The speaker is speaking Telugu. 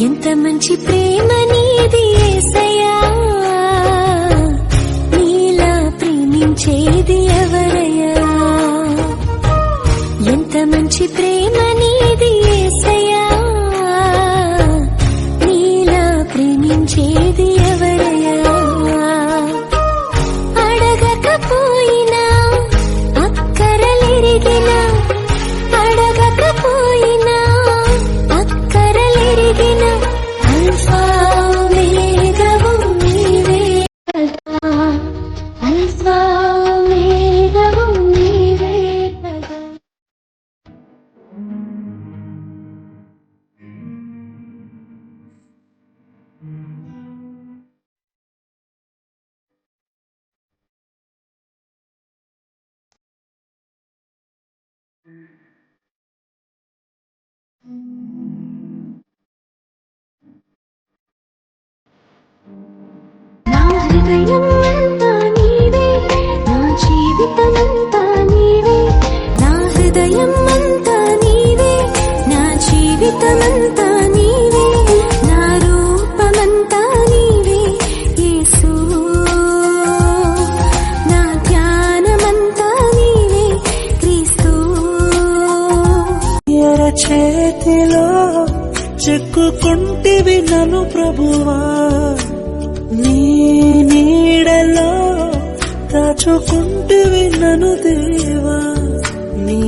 ఎంత మంచి ప్రేమ నీది యేసయ్యా, నీలా ప్రేమించేది ఎవరయ్యా. ఎంత మంచి ప్రేమ నీది యేసయ్యా, నీలా ప్రేమించేది ఎవరయ్యా. అడగకపోయినా అక్కరలెరిగినా, అడగకపోయినా అక్కరలెరిగిన అల్ఫా ఓమేగావు నీవే, అల్ఫా ఓమేగావు నీవే కదా. నా హృదయమంతా నీవే, నా జీవితమంతా నీవే. నా హృదయమంతా నీవే, నా జీవితమంతా నీవే. నా రూపమంతా నీవే యేసు, నా ధ్యానమంతా నీవే క్రీస్తు. చేతిలో చెక్కుకుంటివి నన్ను ప్రభువా, నీ నీడలో దాచుకుంటివి నన్ను దేవా. నీ